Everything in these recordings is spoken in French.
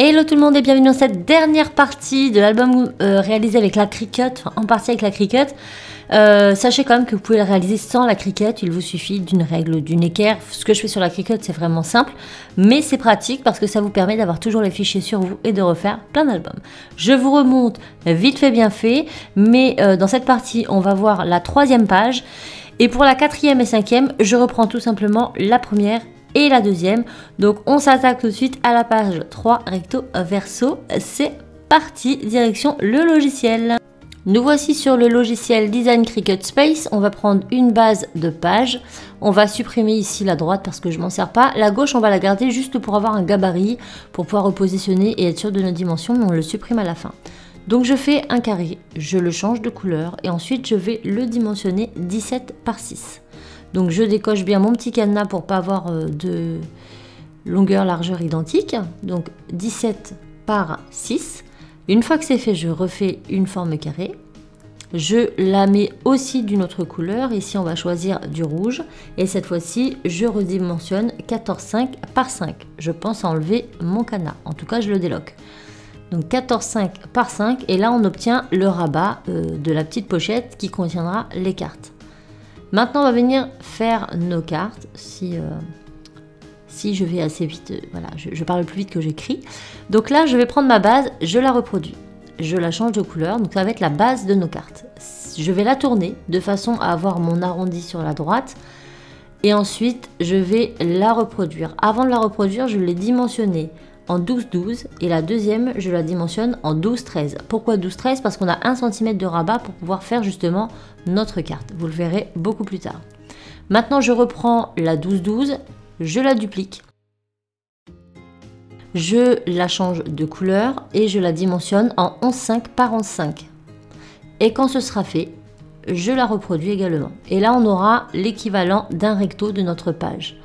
Hello tout le monde et bienvenue dans cette dernière partie de l'album réalisé avec la Cricut, enfin en partie avec la Cricut. Sachez quand même que vous pouvez le réaliser sans la Cricut, il vous suffit d'une règle, d'une équerre. Ce que je fais sur la Cricut c'est vraiment simple, mais c'est pratique parce que ça vous permet d'avoir toujours les fichiers sur vous et de refaire plein d'albums. Je vous remonte vite fait bien fait, mais dans cette partie on va voir la 3e page. Et pour la 4e et 5e, je reprends tout simplement la première et la 2e. Donc on s'attaque tout de suite à la page 3 recto verso. C'est parti, direction le logiciel. Nous voici sur le logiciel Design Cricut Space. On va prendre une base de page. On va supprimer ici la droite parce que je m'en sers pas. La gauche on va la garder juste pour avoir un gabarit, pour pouvoir repositionner et être sûr de nos dimensions, mais on le supprime à la fin. Donc je fais un carré, je le change de couleur et ensuite je vais le dimensionner 17 par 6. Donc je décoche bien mon petit cadenas pour pas avoir de longueur, largeur identique. Donc 17 par 6. Une fois que c'est fait, je refais une forme carrée. Je la mets aussi d'une autre couleur. Ici, on va choisir du rouge. Et cette fois-ci, je redimensionne 14,5 par 5. Je pense à enlever mon cadenas. En tout cas, je le déloque. Donc 14,5 par 5. Et là, on obtient le rabat de la petite pochette qui contiendra les cartes. Maintenant, on va venir faire nos cartes. Si je vais assez vite, voilà, je parle plus vite que j'écris. Donc là, je vais prendre ma base, je la reproduis. Je la change de couleur, donc ça va être la base de nos cartes. Je vais la tourner de façon à avoir mon arrondi sur la droite. Et ensuite, je vais la reproduire. Avant de la reproduire, je l'ai dimensionnée en 12-12 et la deuxième, je la dimensionne en 12-13. Pourquoi 12-13? Parce qu'on a 1 cm de rabat pour pouvoir faire justement notre carte. Vous le verrez beaucoup plus tard. Maintenant, je reprends la 12-12, je la duplique. Je la change de couleur et je la dimensionne en 11,5 par 11,5. Et quand ce sera fait, je la reproduis également. Et là, on aura l'équivalent d'un recto de notre page.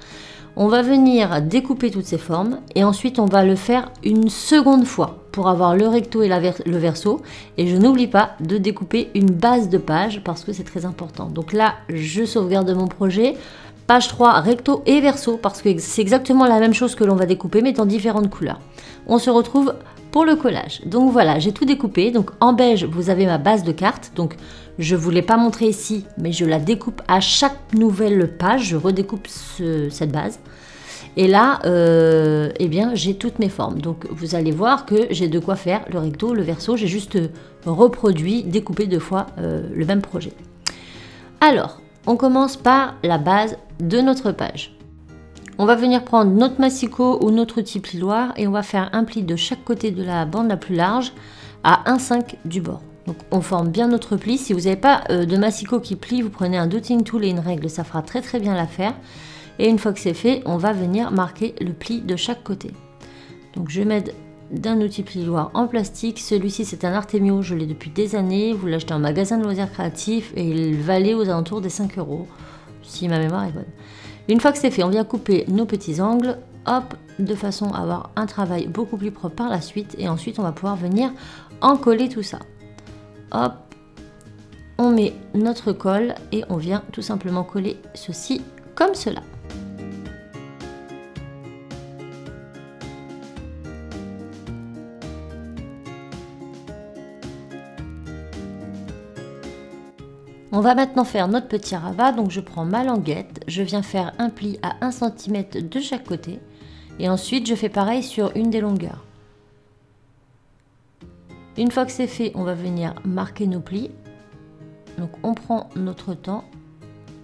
On va venir découper toutes ces formes et ensuite on va le faire une seconde fois pour avoir le recto et le verso. Et je n'oublie pas de découper une base de page parce que c'est très important. Donc là, je sauvegarde mon projet. Page 3, recto et verso parce que c'est exactement la même chose que l'on va découper mais dans différentes couleurs. On se retrouve pour le collage. Donc voilà, j'ai tout découpé. Donc en beige, vous avez ma base de carte. Donc je ne vous l'ai pas montré ici, mais je la découpe à chaque nouvelle page. Je redécoupe cette base. Et là, eh bien, j'ai toutes mes formes. Donc vous allez voir que j'ai de quoi faire le recto, le verso. J'ai juste reproduit, découpé 2 fois le même projet. Alors, on commence par la base de notre page. On va venir prendre notre massicot ou notre outil plioir et on va faire un pli de chaque côté de la bande la plus large à 1,5 du bord. Donc on forme bien notre pli. Si vous n'avez pas de massicot qui plie, vous prenez un dotting tool et une règle, ça fera très bien l'affaire. Et une fois que c'est fait, on va venir marquer le pli de chaque côté. Donc je m'aide d'un outil plioir en plastique. Celui-ci c'est un Artemio, je l'ai depuis des années. Vous l'achetez en magasin de loisirs créatifs et il valait aux alentours des 5 €, si ma mémoire est bonne. Une fois que c'est fait, on vient couper nos petits angles, hop, de façon à avoir un travail beaucoup plus propre par la suite. Et ensuite, on va pouvoir venir en coller tout ça. Hop, on met notre colle et on vient tout simplement coller ceci comme cela. On va maintenant faire notre petit rabat, donc je prends ma languette, je viens faire un pli à 1 cm de chaque côté et ensuite je fais pareil sur une des longueurs. Une fois que c'est fait, on va venir marquer nos plis. Donc on prend notre temps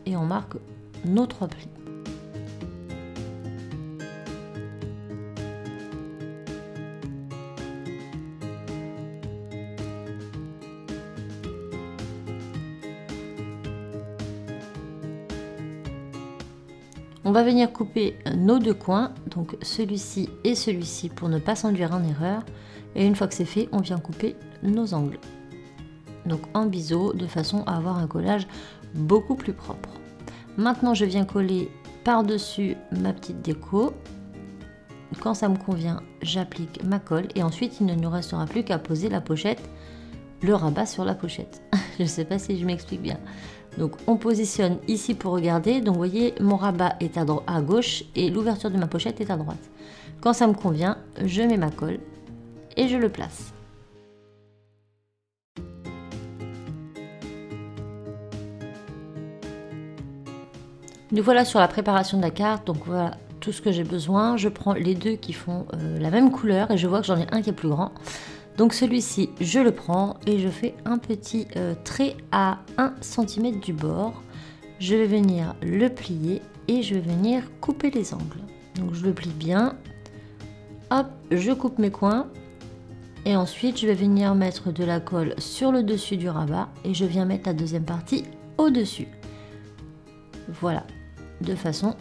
et on marque nos 3 plis. On va venir couper nos 2 coins, donc celui-ci et celui-ci pour ne pas s'induire en erreur. Et une fois que c'est fait, on vient couper nos angles. Donc en biseau, de façon à avoir un collage beaucoup plus propre. Maintenant, je viens coller par-dessus ma petite déco. Quand ça me convient, j'applique ma colle et ensuite, il ne nous restera plus qu'à poser la pochette, le rabat sur la pochette. Je ne sais pas si je m'explique bien. Donc on positionne ici pour regarder. Donc vous voyez, mon rabat est à gauche et l'ouverture de ma pochette est à droite. Quand ça me convient, je mets ma colle et je le place. Nous voilà sur la préparation de la carte, donc voilà tout ce que j'ai besoin. Je prends les deux qui font la même couleur et je vois que j'en ai un qui est plus grand. Donc celui-ci, je le prends et je fais un petit trait à 1 cm du bord. Je vais venir le plier et je vais venir couper les angles. Donc je le plie bien. Hop, je coupe mes coins. Et ensuite, je vais venir mettre de la colle sur le dessus du rabat et je viens mettre la deuxième partie au-dessus. Voilà, de façon,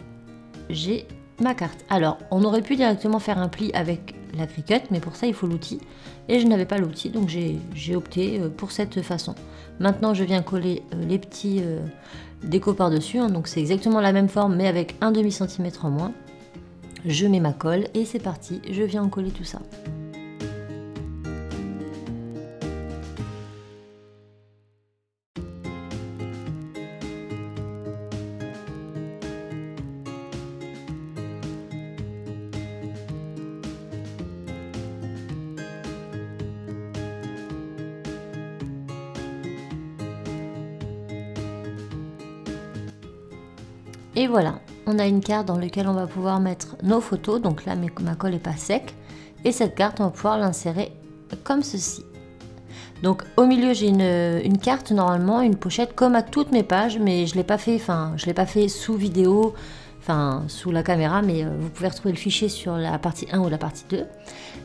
j'ai ma carte. Alors, on aurait pu directement faire un pli avec la Cricut, mais pour ça, il faut l'outil. Et je n'avais pas l'outil, donc j'ai opté pour cette façon. Maintenant, je viens coller les petits décos par-dessus. Hein, donc, c'est exactement la même forme, mais avec un demi-centimètre en moins. Je mets ma colle et c'est parti. Je viens en coller tout ça. Et voilà, on a une carte dans laquelle on va pouvoir mettre nos photos. Donc là, ma colle n'est pas sec. Et cette carte, on va pouvoir l'insérer comme ceci. Donc au milieu, j'ai une carte normalement, une pochette comme à toutes mes pages. Mais je ne l'ai pas fait, je l'ai pas fait sous vidéo, sous la caméra. Mais vous pouvez retrouver le fichier sur la partie 1 ou la partie 2.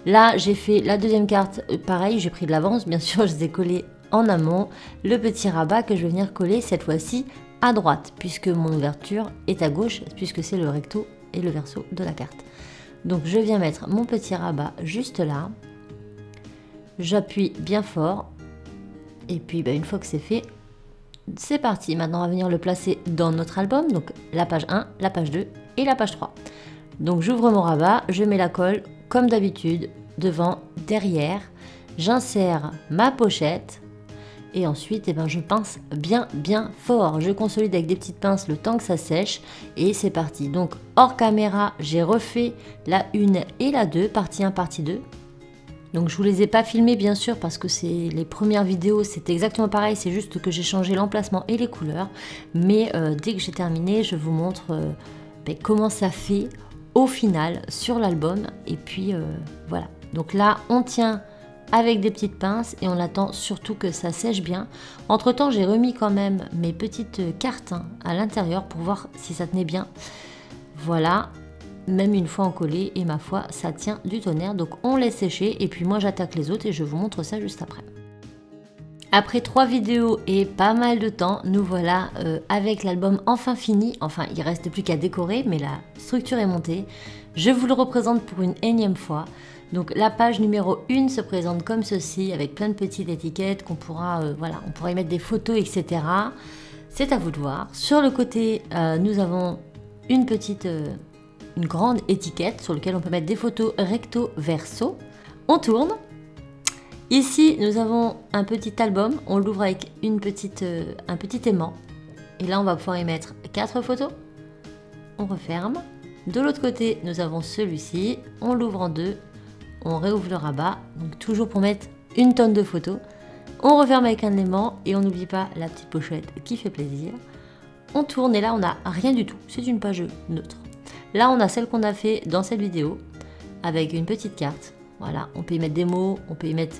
Là, j'ai fait la deuxième carte, pareil, j'ai pris de l'avance. Bien sûr, je les ai collés en amont. Le petit rabat que je vais venir coller cette fois-ci à droite, puisque mon ouverture est à gauche, puisque c'est le recto et le verso de la carte. Donc je viens mettre mon petit rabat juste là, j'appuie bien fort, et puis une fois que c'est fait, c'est parti. Maintenant on va venir le placer dans notre album, donc la page 1, la page 2 et la page 3. Donc j'ouvre mon rabat, je mets la colle comme d'habitude, devant, derrière, j'insère ma pochette. Et ensuite, je pince bien fort. Je consolide avec des petites pinces le temps que ça sèche. Et c'est parti. Donc, hors caméra, j'ai refait la 1 et la 2, partie 1, partie 2. Donc, je ne vous les ai pas filmées, bien sûr, parce que c'est les premières vidéos, c'est exactement pareil. C'est juste que j'ai changé l'emplacement et les couleurs. Mais dès que j'ai terminé, je vous montre comment ça fait au final sur l'album. Et puis, voilà. Donc là, on tient avec des petites pinces et on attend surtout que ça sèche bien. Entre temps, j'ai remis quand même mes petites cartes à l'intérieur pour voir si ça tenait bien. Voilà, même une fois encollé et ma foi, ça tient du tonnerre. Donc on laisse sécher et puis moi j'attaque les autres et je vous montre ça juste après. Après 3 vidéos et pas mal de temps, nous voilà avec l'album enfin fini. Enfin, il reste plus qu'à décorer, mais la structure est montée. Je vous le représente pour une énième fois. Donc la page numéro 1 se présente comme ceci, avec plein de petites étiquettes qu'on pourra, on pourra y mettre des photos, etc. C'est à vous de voir. Sur le côté, nous avons une grande étiquette sur laquelle on peut mettre des photos recto verso. On tourne. Ici, nous avons un petit album. On l'ouvre avec un petit aimant. Et là, on va pouvoir y mettre 4 photos. On referme. De l'autre côté, nous avons celui-ci. On l'ouvre en 2. On réouvre le rabat, donc toujours pour mettre une tonne de photos. On referme avec un aimant et on n'oublie pas la petite pochette qui fait plaisir. On tourne et là on n'a rien du tout, c'est une page neutre. Là on a celle qu'on a fait dans cette vidéo avec une petite carte. Voilà, on peut y mettre des mots, on peut y mettre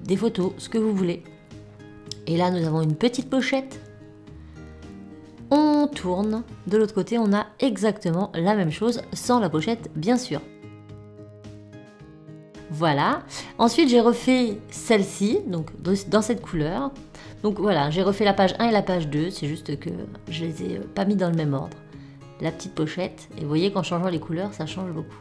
des photos, ce que vous voulez. Et là nous avons une petite pochette. On tourne, de l'autre côté on a exactement la même chose sans la pochette bien sûr. Voilà, ensuite j'ai refait celle-ci, donc dans cette couleur. Donc voilà, j'ai refait la page 1 et la page 2, c'est juste que je les ai pas mis dans le même ordre. La petite pochette, et vous voyez qu'en changeant les couleurs, ça change beaucoup.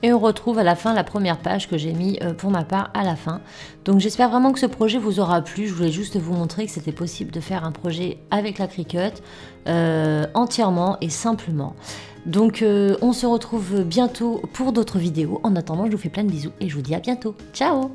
Et on retrouve à la fin la première page que j'ai mis pour ma part à la fin. Donc j'espère vraiment que ce projet vous aura plu. Je voulais juste vous montrer que c'était possible de faire un projet avec la Cricut entièrement et simplement. Donc on se retrouve bientôt pour d'autres vidéos. En attendant, je vous fais plein de bisous et je vous dis à bientôt. Ciao!